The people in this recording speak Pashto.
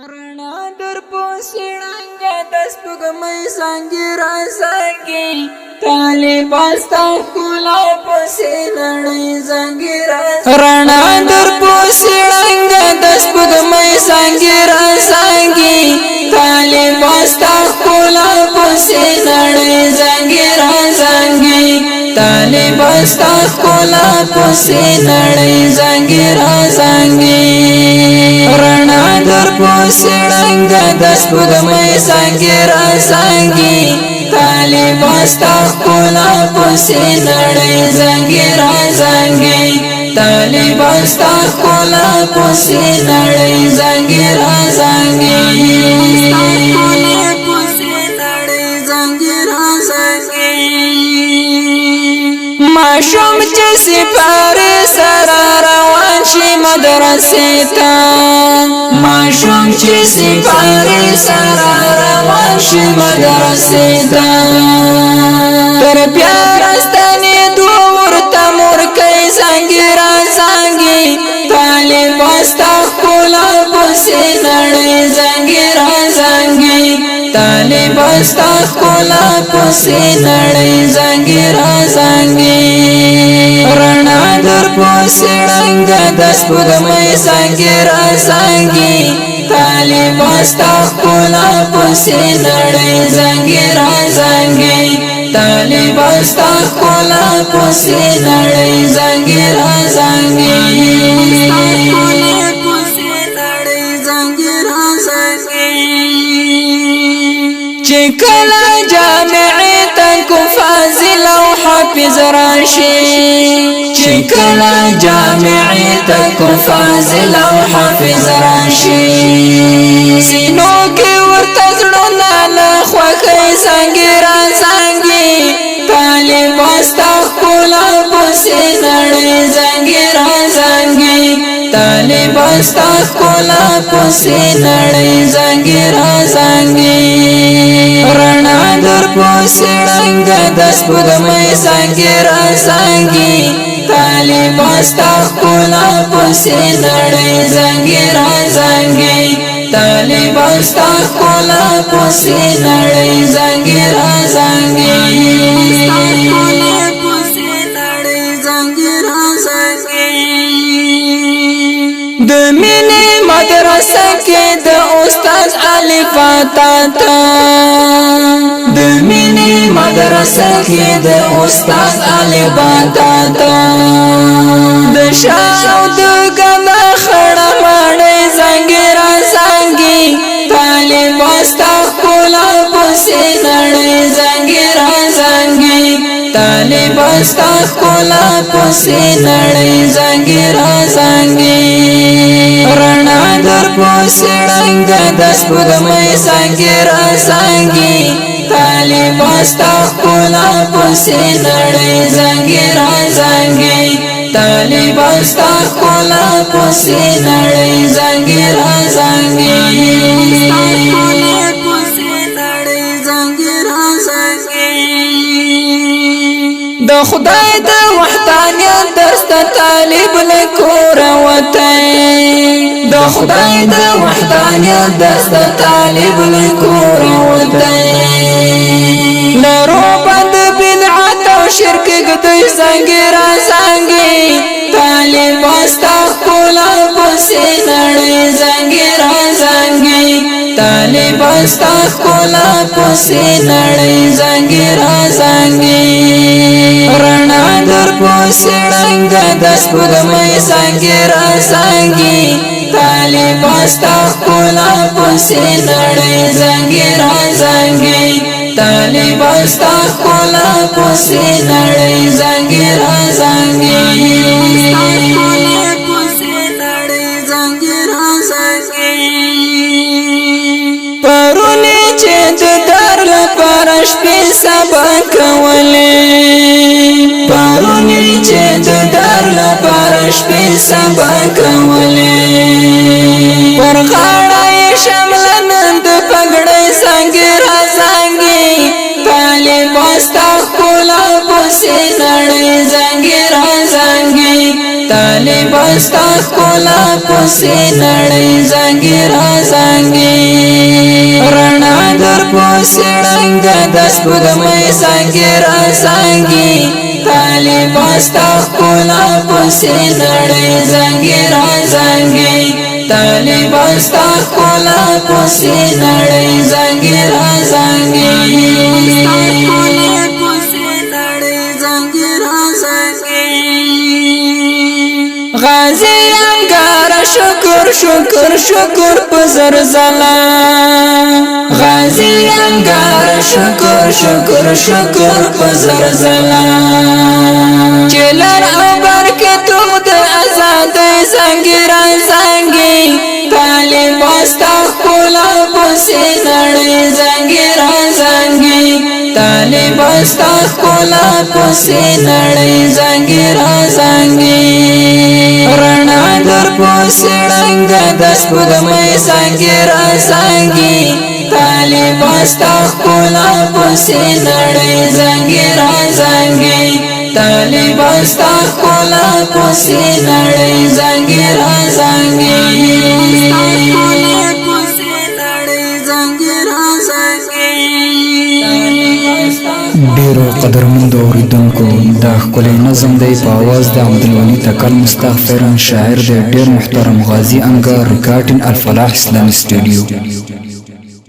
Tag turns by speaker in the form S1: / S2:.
S1: رڼا در پوسې ړنګه د سپوږمۍ څانګې رازانګې طالبه ستا ښکلا پسې نړۍ زانګې رازانګې رڼا در پوسې ړنګه د سپوږمۍ څانګې رازانګې طالبه ستا ښکلا پسې نړۍ زانګې رازانګې طالبه ستا ښکلا پسې نړۍ زانګې رازانګې رڼا در پوسې ړنګه د سپوږمۍ څانګې رازانګې طالبه ستا ښکلا پسې نړۍ زانګې رازانګې طالبه ستا ښکلا پسې نړۍ زانګې رازانګې ماشوم چې سپارې سره روان شي مدرسې ته ماشوم چې سپارې سره روان شي مدرسې ته تر پیاره ستنېدو ورته مورکۍ زانګې رازانګې طالبه ستا ښکلا پسې نړۍ زانګې رازانګې طالبه ستا ښکلا پسې نړۍ زانګې رازانګې رڼا در پوسې ړنګه د سپوږمۍ څانګې رازانګې طالبه ستا ښکلا پسې نړۍ زانګې رازانګې طالبه ستا ښکلا پسې نړۍ زانګې رازانګې چې کله جامعې ته کو فاضل او حافظ راشي چې کله جامعې ته کو فاضل او حافظ راشي سینو کې ورته زړونه له خوښۍ زانګې رازانګې طالبه ستا ښکلا پسې نړۍ زانګې رازانګې طالبه ستا ښکلا پسې نړۍ زانګې رازانګې رڼا در پوسې ړنګه د سپوږمۍ څانګې رازانګې طالبه ستا ښکلا پسې نړۍ زانګې رازانګې طالبه ستا ښکلا پسې نړۍ زانګې رازانګې د مینې مدرسه کې د استاد الفاتا تا د مینې مدرسه کې د استاد الفاتا تا د شاو د ګنا خړه ماړې زانګې رازانګې طالبه ستا ښکلا پسې نړۍ زانګې رازانګې طالبه ستا ښکلا پسې نړۍ زانګې رازانګې رڼا در پوسې ړنګه د سپوږمۍ څانګې رازانګې طالبه ستا ښکلا پسې نړۍ زانګې رازانګې طالبه ستا ښکلا پسې نړۍ زانګې رازانګې د خدای د وحدانیت درس ته طالب له کوره وتی د خدای د وحدانیت درس ته طالب له کوره وتی لرو بند بدعت او شرک ګدۍ زانګې رازانګې طالبه ستا ښکلا پسې نړۍ زانګې رازانګې طالبه ستا ښکلا پسې نړۍ زانګې رازانګې رڼا در پوسې ړنګه د سپوږمۍ څانګې رازانګې طالبه ستا ښکلا پسې نړۍ زانګې رازانګې طالبه ستا ښکلا پسې نړۍ زانګې رازانګې پرونی چې د در لپاره شپې سبا کولې پرونی چې د در لپاره شپې سبا کولې پر غاړه یې شمله نن د پګړۍ څانګې رازانګې طالبه ستا ښکلا پسې نړۍ زانګې رازانګې طالبه بستا خولا پسی نڑی زنگی را زنگی رنا در پسی رنگ دس بگمی زنگی را زنگی طالب بستا خولا پسی نڑی زنگی را زنگی طالب بستا خولا پسی نڑی زنگی را زنگی غازی انگار شکر شکر شکر پزر زلا غازی انگار شکر شکر شکر پزر زلا چلر عبر کے تو د آزاد زنگی را زنگی طالب بستا خولا پسی نڑی زنگی را زنگی طالب بستا خولا پسی نڑی زنگی را زنگی رنا در پسی رنگ دس بگمی زنگی را زنگی طالب بستا خولا پسی نڑی زنگی را زنگی طالب بستا خولا پسی نڑی زنگی را زنگی
S2: ډیرو قدرمند اوریدونکو دا ښکلی نظم دی په اواز د عبدالولي تکل مستغفرن شاعر دی ډیر محترم غازی انګار ریکارډینګ الفلاح اسلامي سټوډیو